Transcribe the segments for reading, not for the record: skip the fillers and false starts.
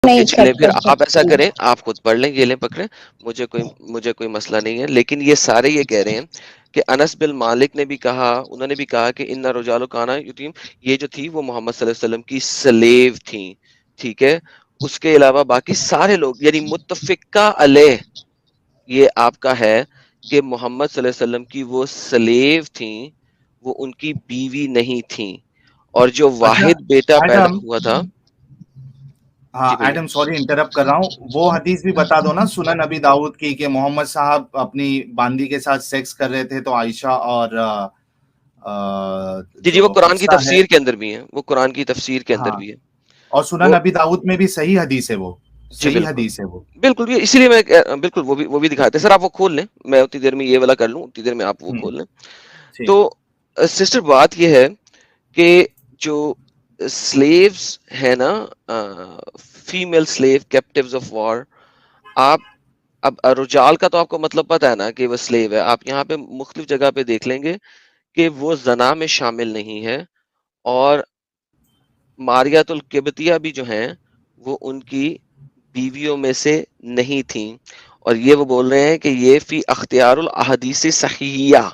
Okay چلیں پھر کر آپ ایسا سکتی. کریں، آپ خود پڑھ لیں، یہ لیں پکڑیں، مجھے کوئی مسئلہ نہیں ہے، لیکن یہ سارے یہ کہہ رہے ہیں کہ انس بن مالک نے بھی کہا، انہوں نے بھی کہا کہ ان رجال کانا یتیم، یہ جو تھی وہ محمد صلی اللہ علیہ وسلم کی سلیو تھیں، ٹھیک ہے. اس کے علاوہ باقی سارے لوگ یعنی متفقہ علیہ یہ آپ کا ہے کہ محمد صلی اللہ علیہ وسلم کی وہ سلیو تھیں، وہ ان کی بیوی نہیں تھیں، اور جو اچھا واحد بیٹا پیدا ایڈم، ہوا تھا. ہاں جی بولیے. ایڈم سوری انٹرپٹ کر رہا ہوں، وہ حدیث بھی بتا دو نا سنن نبی داؤد کی کہ محمد صاحب اپنی باندی کے ساتھ سیکس کر رہے تھے تو عائشہ اور جی جی، وہ جو قرآن کی حفصہ ہے. تفسیر کے اندر بھی ہیں، وہ قرآن کی تفسیر کے اندر ہاں بھی ہے اور سنن وہ. نبی داؤد میں بھی صحیح حدیث ہے، وہ جی صحیح بالکل حدیث ہے وہ. بالکل بھی، اسی لیے میں بالکل وہ بھی دکھاتے ہیں سر. آپ وہ کھول لیں، میں اتنی دیر میں یہ والا کر لوں، اتنی دیر میں آپ وہ کھول لیں. تو ٹھیک. سسٹر بات یہ ہے کہ جو سلیوز ہے نا، فیمیل سلیو کیپٹیوز آف وار، آپ اب رجال کا تو آپ کو مطلب پتا ہے نا کہ وہ سلیو ہے. آپ یہاں پہ مختلف جگہ پہ دیکھ لیں گے کہ وہ زنا میں شامل نہیں ہے، اور ماریات القبطیہ بھی جو ہیں وہ ان کی بیویوں میں سے نہیں تھیں. اور یہ وہ بول رہے ہیں کہ یہ فی اختیار الاحادیث صحیحہ،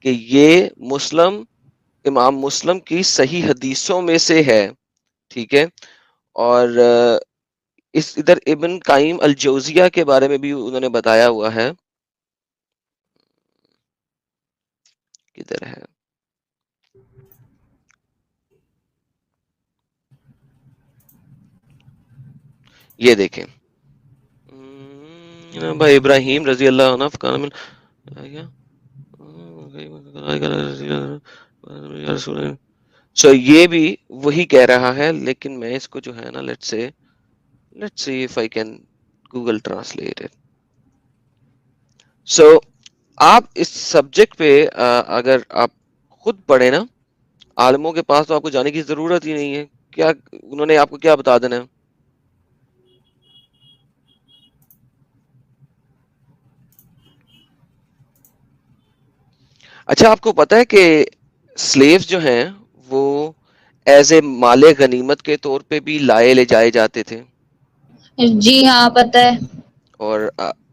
کہ یہ امام مسلم کی صحیح حدیثوں میں سے ہے، ٹھیک ہے. اور ادھر ابن قیم الجوزیہ کے بارے میں بھی انہوں نے بتایا ہوا ہے. کدھر ہے؟ یہ دیکھیں بھائی ابراہیم رضی اللہ عنہ کان من سو یہ بھی وہی کہہ رہا ہے، لیکن میں اس کو جو ہے نا let's see if I can Google translate it. سو آپ اس سبجیکٹ پہ اگر آپ خود پڑھیں نا، عالموں کے پاس تو آپ کو جانے کی ضرورت ہی نہیں ہے. کیا انہوں نے آپ کو کیا بتا دینا ہے؟ اچھا آپ کو پتا ہے کہ سلیوز جو ہیں وہ ایز اے مال غنیمت کے طور پہ بھی لائے لے جائے جاتے تھے، جی ہاں پتہ ہے. اور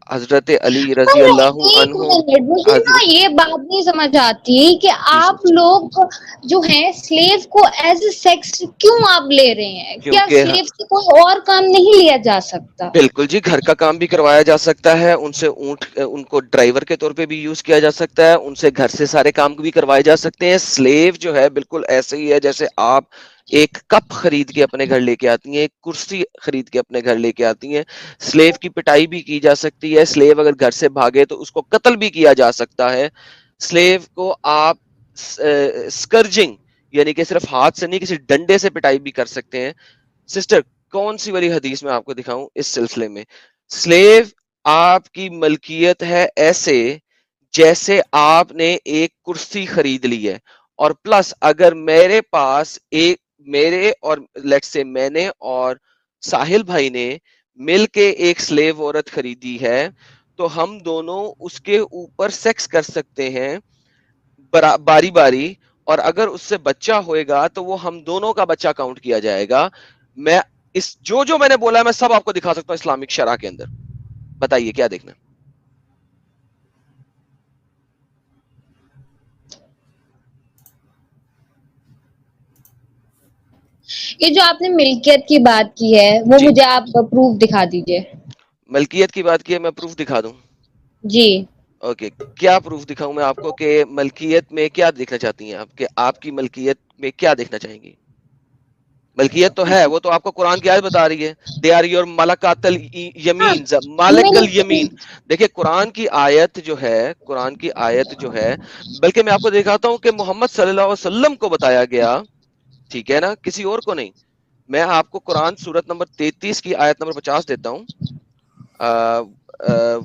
حضرت علی رضی اللہ ایک عنہ منٹ، مجھے نا حضرت یہ بات نہیں سمجھ آتی کہ جی آپ سسٹر، لوگ جو ہیں سلیو کو ایز اے سیکس کیوں آپ لے رہے ہیں؟ کیا کیونکہ سلیو سے کوئی اور کام نہیں لیا جا سکتا؟ بالکل جی، گھر کا کام بھی کروایا جا سکتا ہے ان سے، ان کو ڈرائیور کے طور پہ بھی یوز کیا جا سکتا ہے، ان سے گھر سے سارے کام بھی کروائے جا سکتے ہیں. سلیو جو ہے بالکل ایسے ہی ہے جیسے آپ ایک کپ خرید کے اپنے گھر لے کے آتی ہیں، ایک کرسی خرید کے اپنے گھر لے کے آتی ہیں. سلیو کی پٹائی بھی کی جا سکتی ہے، سلیو اگر گھر سے بھاگے تو اس کو قتل بھی کیا جا سکتا ہے. سلیو کو آپ سکرجنگ یعنی کہ صرف ہاتھ سے نہیں کسی ڈنڈے سے پٹائی بھی کر سکتے ہیں. سسٹر کون سی والی حدیث میں آپ کو دکھاؤں اس سلسلے میں؟ سلیو آپ کی ملکیت ہے ایسے جیسے آپ نے ایک کرسی خرید لی ہے، اور پلس اگر میرے پاس میرے اور لیٹس سے میں نے اور ساحل بھائی نے مل کے ایک سلیو عورت خریدی ہے تو ہم دونوں اس کے اوپر سیکس کر سکتے ہیں باری باری، اور اگر اس سے بچہ ہوئے گا تو وہ ہم دونوں کا بچہ کاؤنٹ کیا جائے گا. میں جو میں نے بولا ہے میں سب آپ کو دکھا سکتا ہوں اسلامک شرع کے اندر. بتائیے کیا دیکھنا؟ یہ جو آپ نے ملکیت کی بات کی ہے وہ جی مجھے آپ پروف دکھا دیجئے. ملکیت کی بات کی ہے، میں پروف دکھا دوں؟ جی اوکے کیا پروف دکھاؤں میں آپ کو کہ ملکیت میں کیا دیکھنا چاہتی ہیں آپ، کہ آپ کی ملکیت میں کیا دیکھنا چاہیں گی؟ ملکیت تو ہے، وہ تو آپ کو قرآن کی آیت بتا رہی ہے، دے آر یور ملکات ہاں الیمین، مالک الیمین. دیکھیں قرآن کی آیت جو ہے بلکہ میں آپ کو دکھاتا ہوں کہ محمد صلی اللہ علیہ وسلم کو بتایا گیا، ٹھیک ہے نا، کسی اور کو نہیں. میں آپ کو قرآن سورت نمبر 33 کی آیت نمبر 50 دیتا ہوں.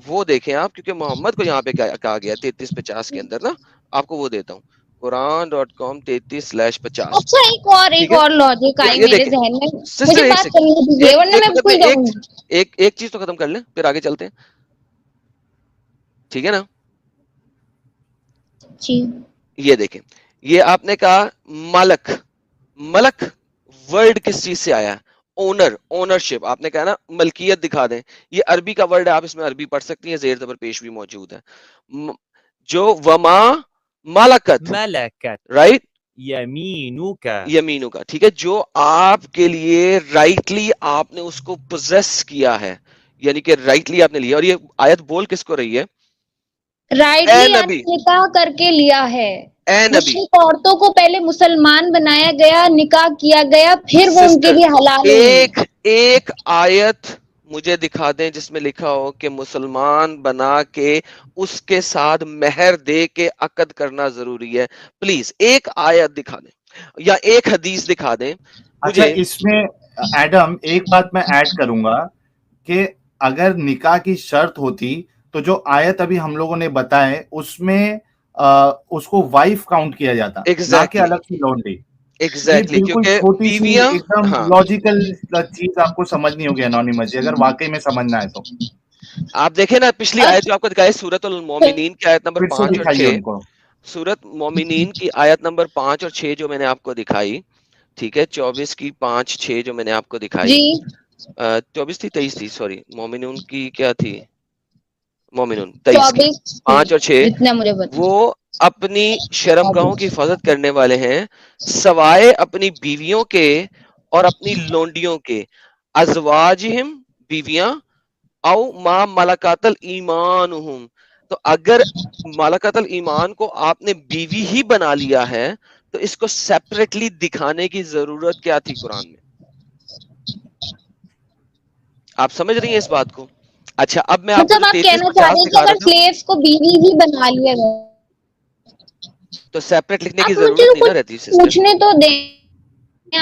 وہ دیکھیں آپ، کیونکہ محمد کو یہاں پہ کہا گیا 33-50 کے اندر نا. آپ کو وہ دیتا ہوں قرآن.com 33/50. اچھا ایک ٹھیک ہے، اور لاجک آئی یہ میرے دیکھیں ذہن میں، سسٹر مجھے ایک بات سیکنڈ، کرنے دیجیے ورنہ میں منٹ میں بھول جاؤں گی. ایک چیز تو ختم کر لیں پھر آگے چلتے ہیں، ٹھیک ہے نا. جی یہ دیکھیں، یہ آپ نے کہا ملک. ملک ورڈ کس چیز سے آیا؟ اونرشپ. آپ نے کہا نا ملکیت دکھا دیں, یہ عربی کا ورڈ ہے, آپ اس میں عربی پڑھ سکتی ہیں, زیر زبر پیش بھی موجود ہے. جو وما ملکت, رائٹ, یمینو کا, ٹھیک ہے, جو آپ کے لیے رائٹلی آپ نے اس کو پوزیس کیا ہے, یعنی کہ رائٹلی آپ نے لیا. اور یہ آیت بول کس کو رہی ہے؟ رائٹلی نکاح کر کے لیا ہے. مشرک عورتوں کو پہلے مسلمان بنایا گیا, نکاح کیا گیا, پھر وہ ان کے لیے حلال ہوئی. ایک آیت مجھے دکھا دیں جس میں لکھا ہو کہ مسلمان بنا کے اس کے ساتھ مہر دے کے عقد کرنا ضروری ہے. پلیز ایک آیت دکھا دیں یا ایک حدیث دکھا دیں. اچھا, اس میں ایڈم ایک بات میں ایڈ کروں گا کہ اگر نکاح کی شرط ہوتی تو جو آیت ابھی ہم لوگوں نے بتائے اس میں اس کو وائف کاؤنٹ کیا جاتا, نہ کہ الگ سے لونڈی. ایگزیکٹلی, بالکل چھوٹی سی ایک دم لاجیکل چیز آپ کو سمجھنی ہوگی انونیمس جی, اگر واقعی میں سمجھنا ہے تو. آپ دیکھیں نا پچھلی آیت جو آپ کو دکھائی سورۃ المومنین کی آیت نمبر 5 اور 6, سورۃ مومنین کی آیت نمبر 5 اور 6 جو میں نے آپ کو دکھائی, ٹھیک ہے, 24 کی 5 6 جو میں نے آپ کو دکھائی, 24 تھی 23 تھی, سوری, مومنون کی کیا تھی, مومنون 23 کی 5 اور 6, وہ اپنی شرمگاہوں کی حفاظت کرنے والے ہیں سوائے اپنی بیویوں کے اور اپنی لونڈیوں کے, ازواجہم بیویاں, او ما ملکات الایمانہم. تو اگر ملکات الایمان کو آپ نے بیوی ہی بنا لیا ہے تو اس کو سیپریٹلی دکھانے کی ضرورت کیا تھی قرآن میں؟ آپ سمجھ رہی ہیں اس بات کو؟ اچھا, اب میں آپ کو جو 3350 دکھا رہا تھا, سلیوز کو بیوی ہی بنا لیا گیا تو سیپریٹ لکھنے کی آپ مجھے ضرورت نہیں کچھ نا رہتی سسٹر. پوچھنے تو دیں, میں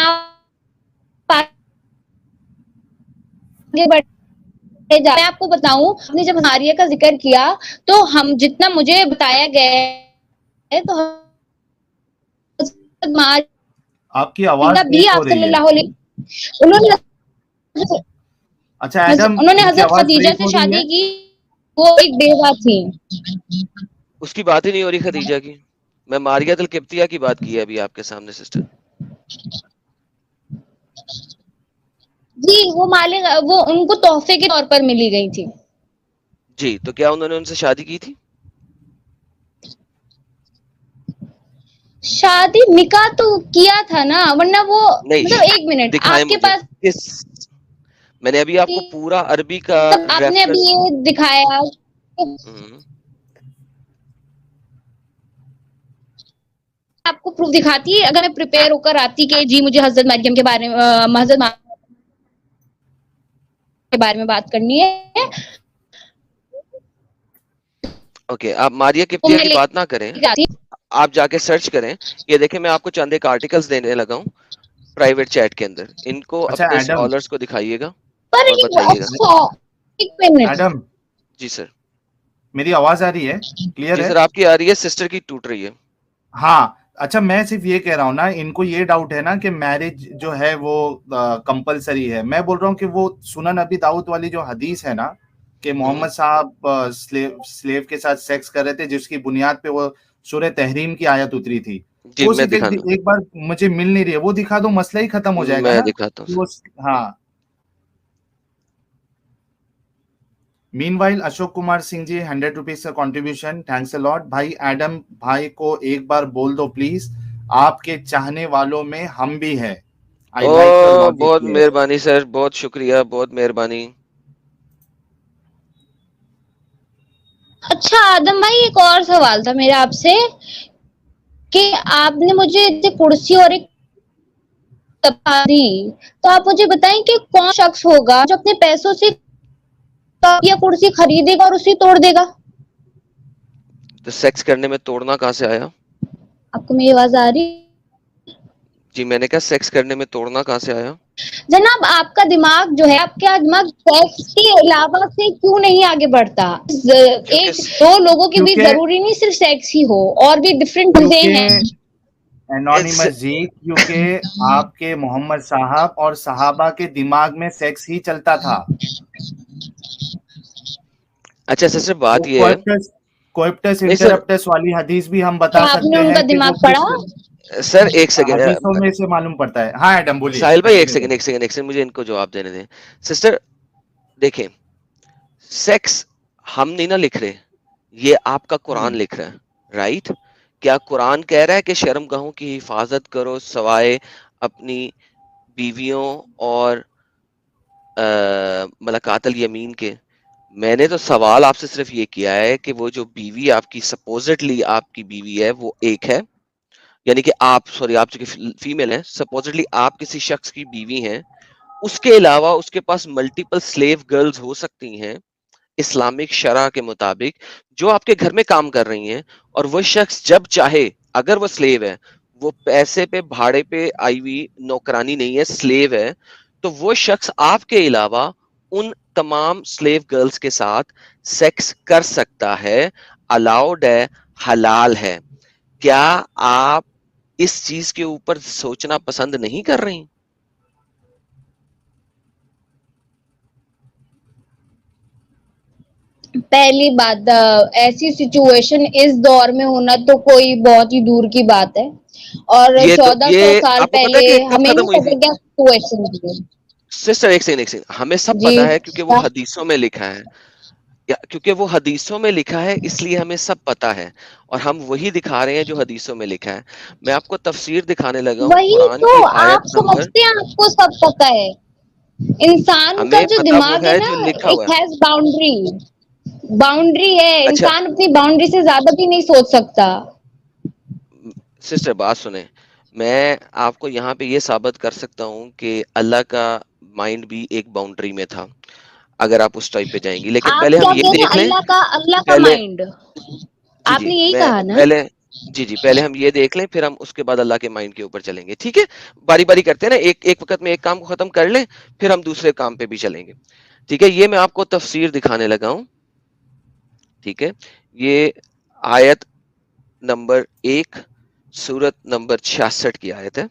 آپ کو بتاؤں, ہم نے جب ماریہ کا ذکر کیا تو ہم جتنا مجھے بتایا گیا ہے تو آپ کی آواز بھی بریک ہو آپ صلی رہی ہے. اللہ علیہ اچھا ایڈم, انہوں نے ان کی حضرت آواز خدیجہ بریک سے ہو رہی ہے. شادی کی, وہ ایک بیوہ تھی. اس کی بات ہی نہیں ہو رہی خدیجہ کی, میں ماریہ القبطیہ کی بات کی ہے ابھی آپ کے سامنے سسٹر. جی, وہ مالک, وہ ان کو تحفے کے طور پر ملی گئی تھی. جی, تو کیا انہوں نے ان سے شادی کی تھی؟ شادی نکاح تو کیا تھا نا, ورنہ وہ مطلب, نہیں, ایک منٹ, دکھائیں آپ کے مجھے پاس میں نے ابھی آپ کو پورا عربی کا آپ نے ابھی یہ دکھایا, آپ کو پروف دکھاتی ہے اگر میں پریپیئر ہو کر آتی کہ جی مجھے حضرت مریم کے بارے میں, حضرت کے بارے میں بات کرنی ہے. اوکے, آپ ماریہ قبطیہ کی بات نہ کریں, آپ جا کے سرچ کریں. یہ دیکھیں, میں آپ کو چند ایک آرٹیکلز دینے لگا ہوں پرائیویٹ چیٹ کے اندر, ان کو اچھا اپنے ایڈم, اسکالرز کو دکھائیے گا پر اور بتائیے گا. ایک منٹ, ایڈم جی سر, میری آواز آ رہی ہے, کلیئر جی ہے؟ سر, آپ کی آ رہی ہے, سسٹر کی ٹوٹ رہی ہے. ہاں, اچھا, میں صرف یہ کہہ رہا ہوں نا, ان کو یہ ڈاؤٹ ہے نا کہ میرج جو ہے وہ کمپلسری ہے. میں بول رہا ہوں کہ وہ سنن ابی داؤد والی جو حدیث ہے نا کہ محمد صاحب سلیو کے ساتھ سیکس کر رہے تھے, جس کی بنیاد پہ وہ سورہ تحریم کی آیت اتری تھی, جی, وہ میں صرف دکھا دوں, ایک بار مجھے مل نہیں رہی ہے, وہ دکھا دو, مسئلہ ہی ختم ہو جائے گا میں نا. دکھاتا ہوں سر. ہاں. مین وائل اشوک کمار سنگھ جی 100 روپیز کا کنٹریبیوشن, تھینکس اے لاٹ. بھائی ایڈم بھائی کو ایک بار بول دو پلیز, آپ کے چاہنے والوں میں ہم بھی ہے. I like your logic. بہت مہربانی سر, بہت شکریہ, بہت مہربانی. اچھا آدم بھائی, ایک اور سوال تھا میرا آپ سے, کہ آپ نے مجھے کرسی اور ایک دی, تو آپ مجھے بتائیں کہ کون شخص ہوگا جو اپنے پیسوں سے یا کرسی خریدے گا اور اسی توڑ دے گا؟ تو سیکس کرنے میں توڑنا کہاں سے آیا؟ آپ کو میری آواز آ رہی؟ جی, میں نے کہا سیکس کرنے میں توڑنا کہاں سے آیا؟ جناب, آپ کا دماغ جو ہے, آپ کا دماغ سیکس کے علاوہ سے کیوں نہیں آگے بڑھتا؟ ایک دو لوگوں کے بیچ ضروری نہیں صرف سیکس ہی ہو, اور بھی ڈفرینٹ چیزیں ہیں. انونیمس جی, کیونکہ آپ کے محمد صاحب اور صحابہ کے دماغ میں سیکس ہی چلتا تھا. اچھا سر, بات یہ ہے, کوئپٹس انٹرپٹس والی حدیث بھی ہم بتا آپ نے سکتے ان ہیں کا کہ وہ دماغ کس پڑھا؟ سر ایک سیکنڈ حدیثوں میں سے معلوم پڑتا ہے. ہاں ایڈم بولیے. ساحل بھائی ایک سیکنڈ مجھے ان کو جواب دینے دیں. سسٹر دیکھیں سیکس ہم نہیں نہ لکھ رہے, یہ آپ کا قرآن لکھ رہا ہے, رائٹ؟ کیا قرآن کہہ رہا ہے کہ شرم گاہوں کی حفاظت کرو سوائے اپنی بیویوں اور ملاقات الیمین کے؟ میں نے تو سوال آپ سے صرف یہ کیا ہے کہ وہ جو بیوی آپ کی سپوزٹلی آپ کی بیوی ہے وہ ایک ہے, یعنی کہ آپ چونکہ فیمیل ہیں, سپوزٹلی آپ کسی شخص کی بیوی ہیں, اس کے علاوہ اس کے پاس ملٹیپل سلیو گرلز ہو سکتی ہیں اسلامک شرع کے مطابق, جو آپ کے گھر میں کام کر رہی ہیں, اور وہ شخص جب چاہے, اگر وہ سلیو ہے, وہ پیسے پہ بھاڑے پہ آئی ہوئی نوکرانی نہیں ہے, سلیو ہے, تو وہ شخص آپ کے علاوہ ان تمام سلیو گرلز کے ساتھ سیکس کر سکتا ہے, الاؤڈ ہے, حلال ہے. کیا آپ اس چیز کے اوپر سوچنا پسند نہیں کر رہی؟ پہلی بات, ایسی سچویشن اس دور میں ہونا تو کوئی بہت ہی دور کی بات ہے, اور یہ تو 1400 یہ سال آپ کو پتا پہلے کہ کب ہمیں ختم نہیں ہوئی تھی پتا کیا سچویشن تھی. سسٹر؟ ایک سیکنڈ, ہمیں سب جی پتا ہے کیونکہ وہ حدیثوں میں لکھا ہے, کیونکہ وہ حدیثوں میں لکھا ہے اس لیے ہمیں سب پتا ہے, اور ہم وہی دکھا رہے ہیں جو حدیثوں میں لکھا ہے. میں آپ کو تفسیر دکھانے لگا ہوں وہی قرآن تو کی آپ آیت نمبر. سمجھتے ہیں آپ کو سب پتا ہے. انسان کا ہمیں جو پتا وہ دماغ ہے نا, جو لکھا ہوا اٹ ہے. ہیز باؤنڈری ہے, اچھا انسان اپنی باؤنڈری سے زیادہ بھی نہیں سوچ سکتا. سسٹر بات سنیں, میں آپ کو یہاں پہ یہ ثابت کر سکتا ہوں کہ اللہ کا مائنڈ بھی ایک باؤنڈری میں تھا, اگر آپ اس ٹائپ پہ جائیں گی. لیکن آپ پہلے ہم کیا یہ کہہ رہے ہیں, دیکھ لیں, اللہ کا پہلے مائنڈ, جی آپ جی نے یہی میں کہا نا؟ پہلے جی پہلے ہم یہ دیکھ لیں, پھر ہم اس کے بعد اللہ کے مائنڈ کے اوپر چلیں گے, ٹھیک ہے؟ باری باری کرتے ہیں نا, ایک وقت میں ایک کام کو ختم کر لیں, پھر ہم دوسرے کام پہ بھی چلیں گے, ٹھیک ہے؟ یہ میں آپ کو تفسیر دکھانے لگا ہوں, ٹھیک ہے؟ یہ آیت نمبر 1 سورت نمبر 66 کی آیت ہے.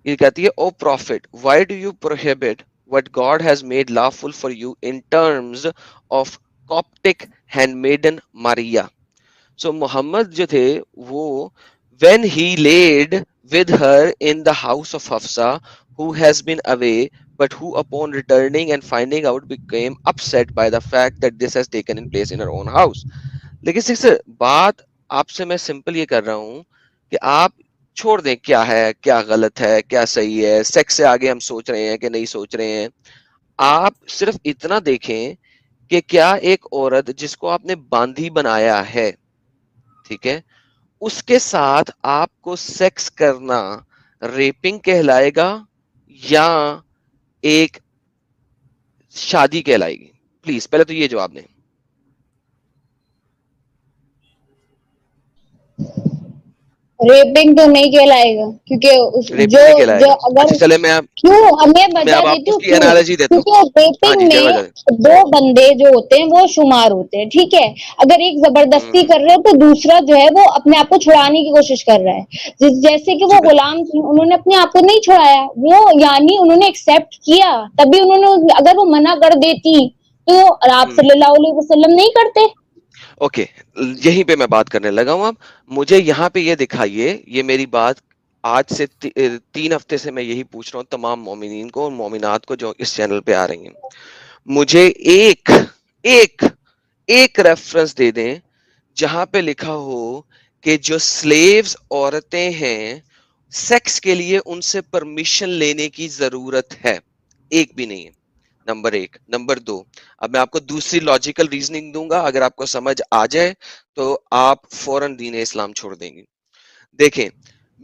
یہ کہتی ہے, O prophet why do you prohibit what God has made lawful for you in terms of Coptic handmaiden Maria. So محمد جو تھے وہ when he laid with her in the house of Hafsa who has been away but who upon returning and finding out became upset by the fact that this has taken in place in her own house. لیکن sixer بات آپ سے میں simple یہ کر رہا ہوں کہ آپ چھوڑ دیں کیا ہے, کیا غلط ہے, کیا صحیح ہے, سیکس سے آگے ہم سوچ رہے ہیں کہ نہیں سوچ رہے ہیں. آپ صرف اتنا دیکھیں کہ کیا ایک عورت جس کو آپ نے باندھی بنایا ہے, ٹھیک ہے, اس کے ساتھ آپ کو سیکس کرنا ریپنگ کہلائے گا یا ایک شادی کہلائے گی؟ پلیز پہلے تو یہ جواب دیں. ریپنگ تو نہیں کہلائے گا, کیونکہ ریپنگ نہیں کہلائے جو گا. اگر اچھا چلے میں کیوں, ہمیں اب وجہ آپ کو دیتی اس ہوں کی کیوں, انالوجی دیتا ہوں. کیونکہ ہاں ریپنگ جی میں جی. دو بندے جو ہوتے ہیں وہ شمار ہوتے ہیں, ٹھیک ہے؟ اگر ایک زبردستی کر رہے تو دوسرا جو ہے وہ اپنے آپ کو چھڑانے کی کوشش کر رہا ہے. جیسے کہ جی وہ بالکل. غلام تھے, انہوں نے اپنے آپ کو نہیں چھڑایا, وہ یعنی انہوں نے ایکسپٹ کیا, تبھی انہوں نے, اگر وہ منع کر دیتی تو آپ صلی اللہ علیہ وسلم نہیں کرتے. اوکے, یہیں پہ میں بات کرنے لگا ہوں. اب مجھے یہاں پہ یہ دکھائیے, یہ میری بات آج سے 3 ہفتے سے میں یہی پوچھ رہا ہوں تمام مومنین کو اور مومنات کو جو اس چینل پہ آ رہی ہیں, مجھے ایک ریفرنس دے دیں جہاں پہ لکھا ہو کہ جو سلیوز عورتیں ہیں سیکس کے لیے ان سے پرمیشن لینے کی ضرورت ہے. ایک بھی نہیں ہے, نمبر 1. نمبر 2, اب میں آپ کو دوسری لاجیکل ریزننگ دوں گا, اگر آپ کو سمجھ آ جائے تو آپ فوراً دین اسلام چھوڑ دیں گے. دیکھیں,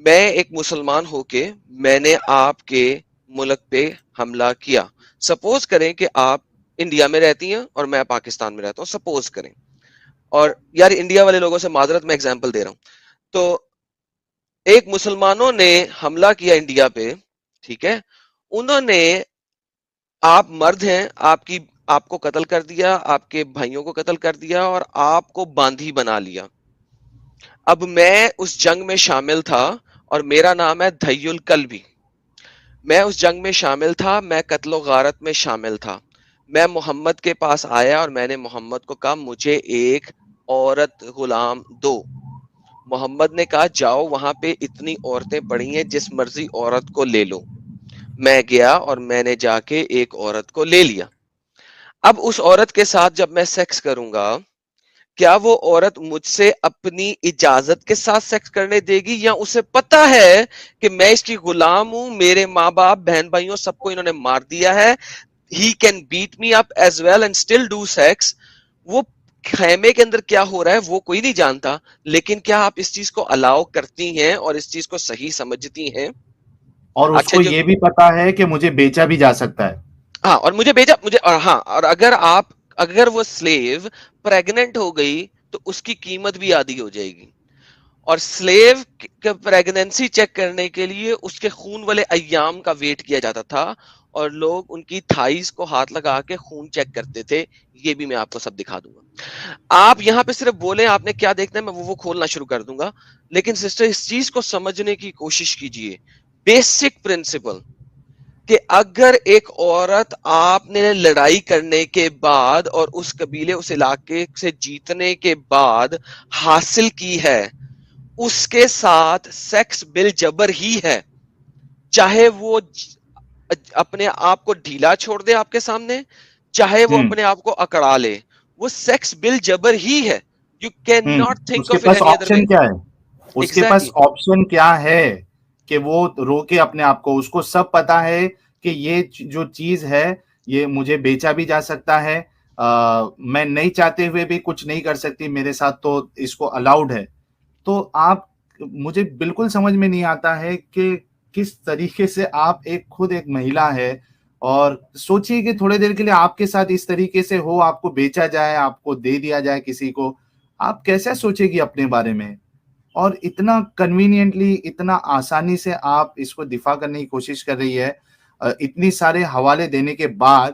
میں ایک مسلمان ہو کے میں نے آپ کے ملک پہ حملہ کیا. سپوز کریں کہ آپ انڈیا میں رہتی ہیں اور میں پاکستان میں رہتا ہوں, سپوز کریں, اور یار انڈیا والے لوگوں سے معذرت, میں ایگزامپل دے رہا ہوں. تو ایک مسلمانوں نے حملہ کیا انڈیا پہ, ٹھیک ہے, انہوں نے, آپ مرد ہیں, آپ کو قتل کر دیا, آپ کے بھائیوں کو قتل کر دیا اور آپ کو باندھی بنا لیا. اب میں اس جنگ میں شامل تھا اور میرا نام ہے دھئی القلبی. میں اس جنگ میں شامل تھا, میں قتل و غارت میں شامل تھا. میں محمد کے پاس آیا اور میں نے محمد کو کہا مجھے ایک عورت غلام دو. محمد نے کہا جاؤ وہاں پہ اتنی عورتیں پڑی ہیں، جس مرضی عورت کو لے لو. میں گیا اور میں نے جا کے ایک عورت کو لے لیا. اب اس عورت کے ساتھ جب میں سیکس کروں گا، کیا وہ عورت مجھ سے اپنی اجازت کے ساتھ سیکس کرنے دے گی، یا اسے پتا ہے کہ میں اس کی غلام ہوں، میرے ماں باپ بہن بھائیوں سب کو انہوں نے مار دیا ہے، he can beat me up as well and still do sex. وہ خیمے کے اندر کیا ہو رہا ہے وہ کوئی نہیں جانتا، لیکن کیا آپ اس چیز کو الاؤ کرتی ہیں اور اس چیز کو صحیح سمجھتی ہیں؟ اور اس اچھا کو جو یہ بھی پتا ہے کہ مجھے بیچا بھی جا سکتا ہے. ہاں، اور مجھے بھیجا مجھے، اور ہاں، اور اگر وہ سلیو پریگننٹ ہو گئی تو اس کی قیمت بھی آدھی ہو جائے گی. اور سلیو کا پریگننسی چیک کرنے کے لیے اس کے خون والے ایام کا ویٹ کیا جاتا تھا، اور لوگ ان کی تھائیز کو ہاتھ لگا کے خون چیک کرتے تھے. یہ بھی میں آپ کو سب دکھا دوں گا. آپ یہاں پہ صرف بولیں آپ نے کیا دیکھنا ہے، میں وہ کھولنا شروع کر دوں گا. لیکن سسٹر اس چیز کو سمجھنے کی کوشش کیجئے، بیسک پرنسپل، کہ اگر ایک عورت آپ نے لڑائی کرنے کے بعد اور اس قبیلے اس علاقے سے جیتنے کے بعد حاصل کی ہے، اس کے ساتھ سیکس بل جبر ہی ہے. چاہے وہ اپنے آپ کو ڈھیلا چھوڑ دے آپ کے سامنے، چاہے وہ اپنے آپ کو اکڑا لے، وہ سیکس بل جبر ہی ہے. یو کین ناٹ اس تھنک کے آف اٹ پاس اینی ادر وے. آپشن کیا ہے؟ اس کے پاس ایگزیکٹلی. آپشن کیا ہے کہ وہ روکے اپنے آپ کو؟ اس کو سب پتا ہے کہ یہ جو چیز ہے یہ مجھے بیچا بھی جا سکتا ہے، میں نہیں چاہتے ہوئے بھی کچھ نہیں کر سکتی میرے ساتھ، تو اس کو الاؤڈ ہے. تو آپ، مجھے بالکل سمجھ میں نہیں آتا ہے کہ کس طریقے سے آپ خود ایک مہیلا ہے، اور سوچئے کہ تھوڑے دیر کے لیے آپ کے ساتھ اس طریقے سے ہو، آپ کو بیچا جائے، آپ کو دے دیا جائے کسی کو، آپ کیسے سوچے گی اپنے بارے میں؟ اور اتنا کنوینئنٹلی، اتنا آسانی سے آپ اس کو دفاع کرنے کی کوشش کر رہی ہے، اتنی سارے حوالے دینے کے بعد.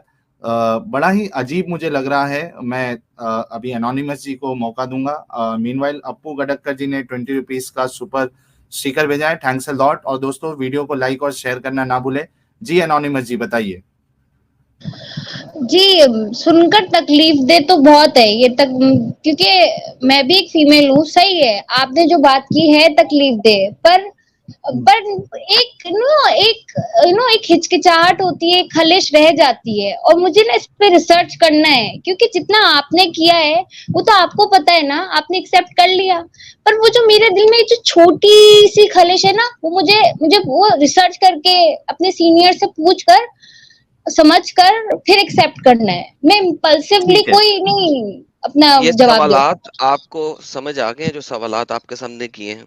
بڑا ہی عجیب مجھے لگ رہا ہے. میں ابھی انونیمس جی کو موقع دوں گا. مین وائل اپو گڈکر جی نے 20 روپیز کا سپر اسٹیکر بھیجا ہے، تھینکس اے لاٹ. اور دوستوں ویڈیو کو لائک اور شیئر کرنا نہ بھولے. جی انونیمس جی بتائیے. جی، سن کر تکلیف دہ تو بہت ہے یہ تک، کیونکہ میں بھی ایک فیمیل ہوں. صحیح ہے آپ نے جو بات کی ہے تکلیف دہ، پر ایک ہچکچاہٹ ہوتی ہے، ایک خلش رہ جاتی ہے. اور مجھے نا اس پہ ریسرچ کرنا ہے، کیونکہ جتنا آپ نے کیا ہے وہ تو آپ کو پتا ہے نا، آپ نے ایکسپٹ کر لیا. پر وہ جو میرے دل میں جو چھوٹی سی خلش ہے نا، وہ مجھے وہ ریسرچ کر کے اپنے سینئر سے پوچھ کر سمجھ کر پھر ایکسپٹ کرنا ہے. میں امپلسively ٹھیک ہے. کوئی نہیں اپنا یہ جواب دے. سوالات آپ کو سمجھ آ گئے ہیں جو سوالات آپ کے سامنے کیے ہیں؟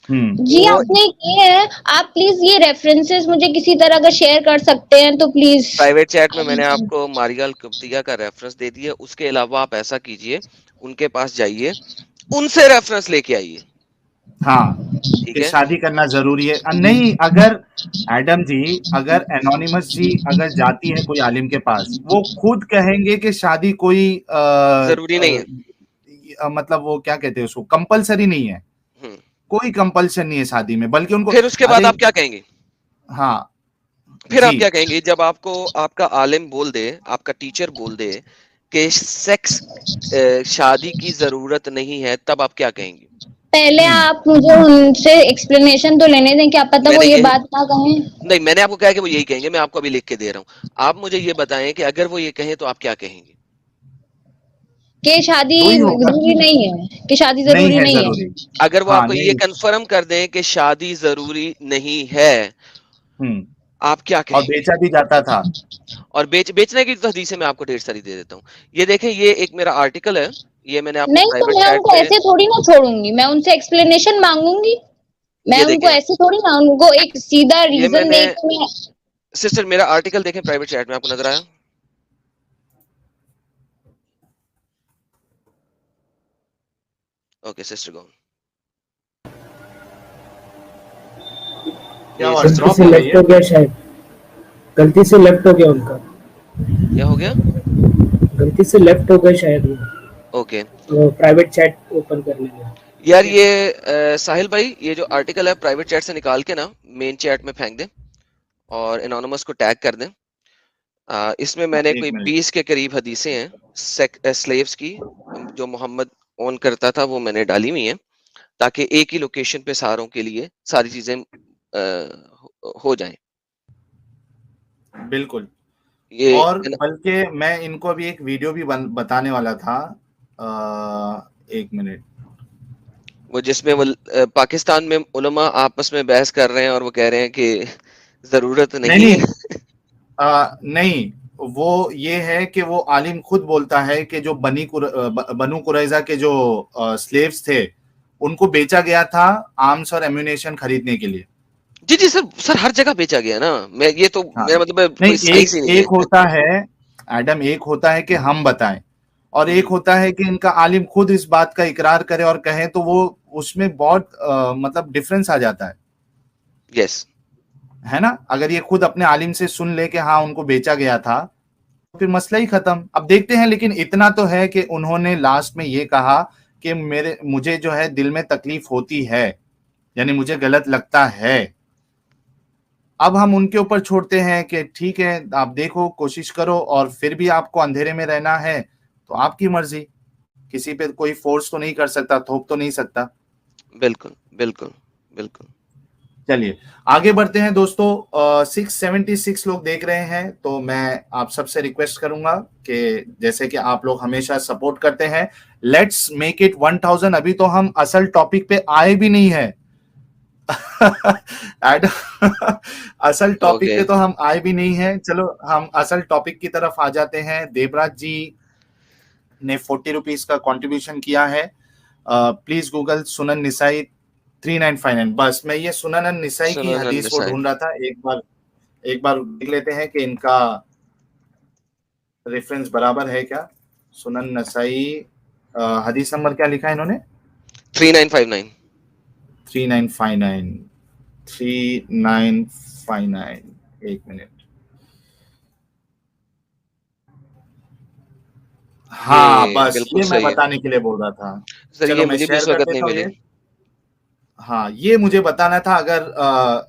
جی وہ آپ نے کیے ہیں. آپ پلیز یہ ریفرنسز مجھے کسی طرح اگر شیئر کر سکتے ہیں تو پلیز. پرائیویٹ چیٹ میں نے آپ کو ماریال کپتیا کا ریفرنس دے دیا. اس کے علاوہ آپ ایسا کیجئے، ان کے پاس جائیے، ان سے ریفرنس لے کے آئیے. ہاں، ٹھیک کہ ہے. شادی کرنا ضروری ہے. نہیں، اگر ایڈم جی، اگر انونیمس جی اگر جاتی ہے کوئی عالم کے پاس، وہ خود کہیں گے کہ شادی کوئی ضروری نہیں ہے. مطلب وہ کیا کہتے ہیں اس کو، کمپلسری نہیں ہے. ہم۔ کوئی کمپلشن نہیں ہے شادی میں، بلکہ ان کو، پھر اس کے بعد ارے آپ کیا کہیں گے؟ ہاں پھر آپ جی، کیا کہیں گے جب آپ کو آپ کا عالم بول دے، آپ کا ٹیچر بول دے کہ سیکس شادی کی ضرورت نہیں ہے، تب آپ کیا کہیں گے؟ پہلے آپ مجھے ان سے ایکسپلینیشن تو لینے دیں، کیا پتا میں وہ نے یہ یہ بات نہ کہیں. نہیں، میں نے آپ کو کہا کہ وہ یہی کہیں گے. میں آپ کو ابھی لکھ کے دے رہا ہوں. آپ مجھے یہ بتائیں کہ اگر وہ یہ کہیں تو آپ کیا کہیں گے؟ کہ شادی وہی ہوگا، ضروری نہیں ہے، کہ شادی نہیں ضروری ہے نہیں ہے. ضروری. اگر وہ آپ ہاں کو یہ نہیں. کنفرم کر دیں کہ شادی ضروری نہیں ہے، آپ کیا اور کہیں گے؟ بیچا بھی جاتا تھا. اور بیچنے کی تو حدیثیں میں آپ کو ڈھیر ساری دے دیتا ہوں. یہ دیکھیں، یہ ایک میرا آرٹیکل ہے، یہ میں نے آپ کو نہیں تو پرائیویٹ میں ان چیٹ کو میں، ایسے تھوڑی نہ چھوڑوں گی، میں ان سے ایکسپلینیشن مانگوں گی. میں یہ ان کو دیکھیں، ایسے تھوڑی نہ، ان کو ایک سیدھا یہ میں ریزن نے دے کے میں. سسٹر میرا آرٹیکل دیکھیں پرائیویٹ چیٹ میں، آپ کو نظر آیا؟ اوکے سسٹر گو. کیا یہ ہوا، سسٹر غلطی ڈراپ سے ہو گئی لیفٹ ہے؟ ہو گیا، شاید غلطی سے لیفٹ ہو گیا ان کا. کیا ہو گیا؟ غلطی سے لیفٹ ہو گیا شاید اوکے وہ پرائیویٹ چیٹ اوپن کر لیں گے. یار، یہ ساحل بھائی، یہ جو آرٹیکل ہے پرائیویٹ چیٹ سے نکال کے نا مین چیٹ میں پھینک دیں اور انونیمس کو ٹیگ کر دیں. اس میں میں نے ایک کوئی منٹ. 20 کے قریب حدیثیں ہیں سلیوز کی جو محمد اون کرتا تھا، وہ میں نے ڈالی ہوئی ہیں. تاکہ ایک ہی لوکیشن پہ ساروں کے لیے ساری چیزیں ہو جائیں. بالکل. یہ اور بلکہ میں ان کو بھی ایک ویڈیو بھی بتانے والا تھا, ایک منٹ, وہ جس میں وہ پاکستان میں علماء آپس میں بحث کر رہے ہیں اور وہ کہہ رہے ہیں کہ ضرورت نہیں ہے. نہیں, وہ یہ ہے کہ وہ عالم خود بولتا ہے کہ جو بنو قریظہ کے جو سلیوز تھے ان کو بیچا گیا تھا آرمز اور ایمونیشن خریدنے کے لیے. جی جی سر ہر جگہ بیچا گیا نا. میں یہ تو ہاں, میرا مطلب کوئی نہیں, سائنس ہی نہیں ایک ہے. ہوتا ہے ایڈم, ایک ہوتا ہے کہ ہم بتائیں, اور ایک ہوتا ہے کہ ان کا عالم خود اس بات کا اقرار کرے اور کہیں, تو وہ اس میں بہت مطلب ڈفرنس آ جاتا ہے. یس ہے نا, اگر یہ خود اپنے عالم سے سن لے کہ ہاں ان کو بیچا گیا تھا پھر مسئلہ ہی ختم. اب دیکھتے ہیں, لیکن اتنا تو ہے کہ انہوں نے لاسٹ میں یہ کہا کہ مجھے جو ہے دل میں تکلیف ہوتی ہے, یعنی مجھے غلط لگتا ہے. اب ہم ان کے اوپر چھوڑتے ہیں کہ ٹھیک ہے آپ دیکھو, کوشش کرو, اور پھر بھی آپ کو اندھیرے میں رہنا ہے تو آپ کی مرضی, کسی پہ کوئی فورس تو نہیں کر سکتا, تھوپ تو نہیں سکتا. بالکل بالکل بالکل. چلیے آگے بڑھتے ہیں دوستو. 676 لوگ دیکھ رہے ہیں, تو میں آپ سب سے ریکویسٹ کروں گا کہ جیسے کہ آپ لوگ ہمیشہ سپورٹ کرتے ہیں, لیٹس میک اٹ 1000. ابھی تو ہم اصل ٹاپک پہ آئے بھی نہیں ہیں. اصل ٹاپک پہ تو ہم آئے بھی نہیں ہیں. چلو ہم اصل ٹاپک کی طرف آ جاتے ہیں. دیوراج جی نے 40 روپیز کا کنٹریبیوشن کیا ہے. پلیز گوگل سنن نسائی 3959. بس میں یہ سنن نسائی کی سنن حدیث کو النسائی. ڈھونڈ رہا تھا. ایک بار دیکھ لیتے ہیں کہ ان کا ریفرنس برابر ہے کیا. سنن نسائی حدیث نمبر کیا لکھا ہے انہوں نے؟ 3959. 3959. ایک منٹ. ہاں بس بالکل یہ میں صحیح ہے بتانے کے لیے بول رہا تھا. سر. چلو یہ میں مجھے بھی شیئر اس کر وقت نہیں دیتا ہوں ملی. یہ. ہاں یہ مجھے بتانا تھا. اگر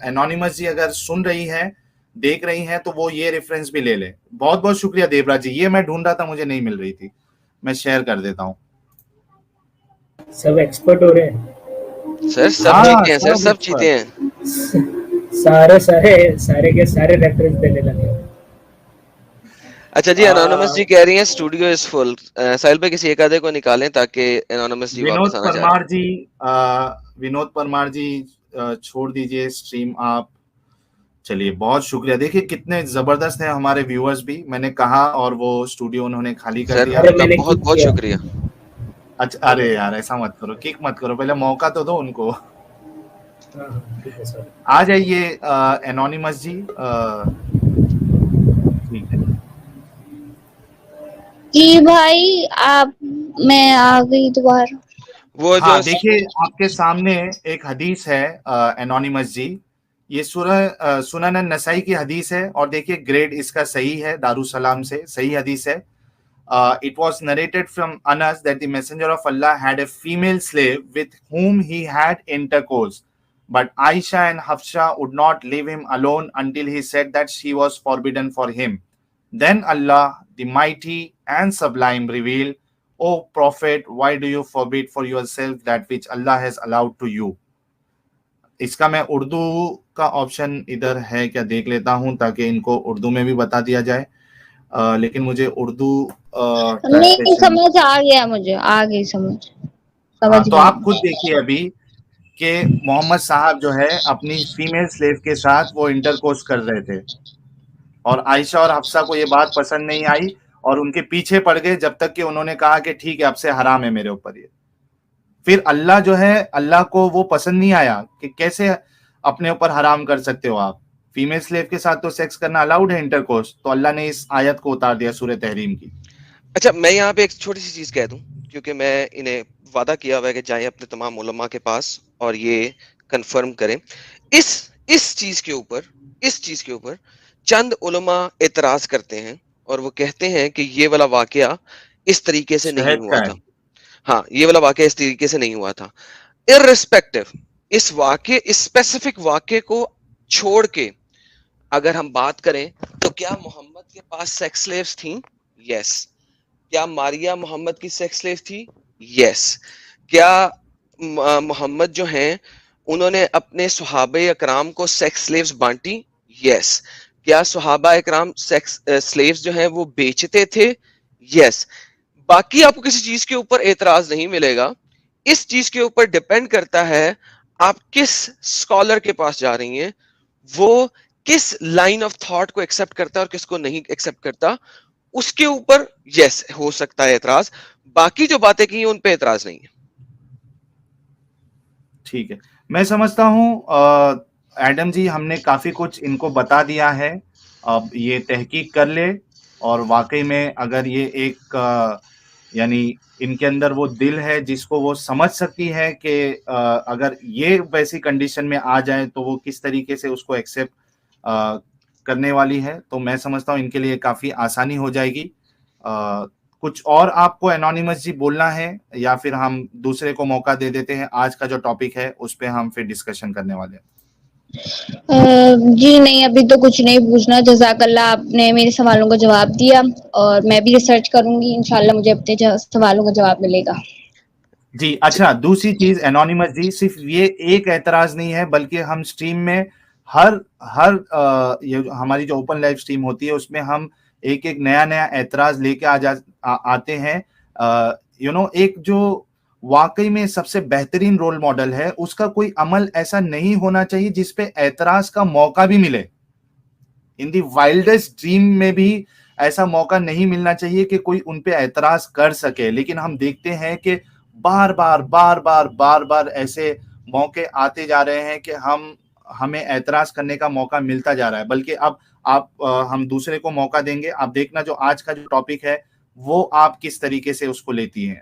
انونیمس جی اگر سن رہی ہیں, دیکھ رہی ہیں, تو وہ یہ ریفرنس بھی لے لیں. بہت بہت شکریہ دیوراج جی, یہ میں ڈھونڈ رہا تھا, مجھے نہیں مل رہی تھی. میں شیئر کر دیتا ہوں. سب ایکسپرٹ ہو رہے ہیں. سر سب ہاں چیتے ہیں, سر سب سب چیتے ہیں. سارے کے سارے ریفرنس دینے لگے. اچھا جی, انونیمس جی کہہ رہی ہیں اسٹوڈیو از فل. ساحل پہ کسی ایک آدھے کو نکالیں تاکہ انونیمس جی واپس آنا چاہ رہے ہیں. ونود پرمار جی چھوڑ دیجئے اسٹریم آپ. چلیے بہت شکریہ. دیکھیے کتنے زبردست ہیں ہمارے ویورز بھی. میں نے کہا اور وہ اسٹوڈیو انہوں نے خالی کر سر دیا. ان کا بہت بہت شکریہ. اچھا ارے یار ایسا مت کرو, کک مت کرو, پہلے موقع تو دو ان کو. آ جائیے انونیمس جی. ٹھیک ہے جی بھائی, آپ میں آ گئی دوبارہ. وہ جو ہاں دیکھیے آپ کے سامنے ایک حدیث ہے انونیمس جی. یہ سنن النسائی کی حدیث ہے, اور دیکھیے گریڈ اس کا صحیح ہے, دارالسلام سے صحیح حدیث ہے. It was narrated from Anas that the messenger of Allah had a female slave with whom he had intercourse. But Aisha and Hafsa would not leave him alone until he said that she was forbidden for him. Then Allah, the mighty and sublime, revealed, O Prophet, why do you forbid for yourself that which Allah has allowed to you? اس کا میں اردو کا option ادھر ہے کیا دیکھ لیتا ہوں تاکہ ان کو اردو میں بھی بتا دیا جائے. لیکن مجھے اردو نہیں سمجھ آ گیا, مجھے آ گئی سمجھ تو گئی. آپ خود دیکھیے ابھی کہ محمد صاحب جو ہے اپنی فیمیل سلیو کے ساتھ وہ انٹرکورس کر رہے تھے, اور عائشہ اور حفصہ کو یہ بات پسند نہیں آئی اور ان کے پیچھے پڑ گئے جب تک کہ انہوں نے کہا کہ ٹھیک ہے اب سے حرام ہے میرے اوپر. یہ پھر اللہ جو ہے, اللہ کو وہ پسند نہیں آیا کہ کیسے اپنے اوپر حرام کر سکتے ہو آپ. فیمیل سلیو کے ساتھ تو سیکس کرنا الاؤڈ ہے, انٹرکورس, تو اللہ نے اس آیت کو اتار دیا سورہ تحریم کی. اچھا میں یہاں پہ ایک چھوٹی سی چیز کہہ دوں, کیونکہ میں انہیں وعدہ کیا ہوا ہے کہ جائیں اپنے تمام علماء کے پاس اور یہ کنفرم کریں. اس چیز کے اوپر چند علماء اعتراض کرتے ہیں اور وہ کہتے ہیں کہ یہ والا واقعہ اس طریقے سے نہیں شہد ہوا کا تھا. ہے. ہاں یہ والا واقعہ اس طریقے سے نہیں ہوا تھا. ارریسپیکٹو اس اسپیسیفک واقعے کو چھوڑ کے اگر ہم بات کریں تو کیا محمد کے پاس سیکس سلیوز تھیں؟ یس. کیا ماریا محمد کی سیکس سلیو تھی؟ یس. کیا محمد جو ہیں انہوں نے اپنے صحابہ اکرام کو سیکس سلیوز بانٹی؟ یس. کیا صحابہ اکرام سیکس سلیوز جو ہیں وہ بیچتے تھے؟ یس. باقی آپ کو کسی چیز کے اوپر اعتراض نہیں ملے گا. اس چیز کے اوپر ڈیپینڈ کرتا ہے آپ کس اسکالر کے پاس جا رہی ہیں, وہ کس لائن آف تھاٹ کو ایکسپٹ کرتا ہے اور کس کو نہیں ایکسپٹ کرتا, اس کے اوپر یس ہو سکتا ہے اعتراض. باقی جو باتیں کی ان پہ اعتراض نہیں ہے. ٹھیک ہے, میں سمجھتا ہوں ایڈم جی ہم نے کافی کچھ ان کو بتا دیا ہے. اب یہ تحقیق کر لے, اور واقعی میں اگر یہ ایک یعنی ان کے اندر وہ دل ہے جس کو وہ سمجھ سکتی ہے کہ اگر یہ ویسی کنڈیشن میں آ جائے تو وہ کس طریقے سے اس کو ایکسیپٹ کرنے والی ہے, تو میں سمجھتا ہوں ان کے لیے کافی آسانی ہو جائے گی. کچھ اور آپ کو انونیمس جی بولنا ہے, یا پھر ہم دوسرے کو موقع دے دیتے ہیں؟ آج کا جو ٹاپک ہے اس پہ ہم پھر ڈسکشن کرنے والے ہیں. جی نہیں, ابھی تو کچھ نہیں پوچھنا. جزاک اللہ, آپ نے میرے سوالوں کا جواب دیا, اور میں بھی ریسرچ کروں گی, انشاءاللہ مجھے اپنے سوالوں کا جواب ملے گا. جی اچھا, دوسری چیز انونیمس جی, صرف یہ ایک اعتراض نہیں ہے بلکہ ہم سٹریم میں ہر ہماری جو اوپن لائیو سٹریم ہوتی ہے اس میں ہم ایک نیا اعتراض لے کے آتے ہیں. ایک جو واقعی میں سب سے بہترین رول ماڈل ہے, اس کا کوئی عمل ایسا نہیں ہونا چاہیے جس پہ اعتراض کا موقع بھی ملے. ان دی وائلڈسٹ ڈریم میں بھی ایسا موقع نہیں ملنا چاہیے کہ کوئی ان پہ اعتراض کر سکے. لیکن ہم دیکھتے ہیں کہ بار بار ایسے موقع آتے جا رہے ہیں کہ ہمیں اعتراض کرنے کا موقع ملتا جا رہا ہے. بلکہ اب ہم دوسرے کو موقع دیں گے. آپ دیکھنا جو آج کا جو ٹاپک ہے وہ آپ کس طریقے سے اس کو لیتی ہیں.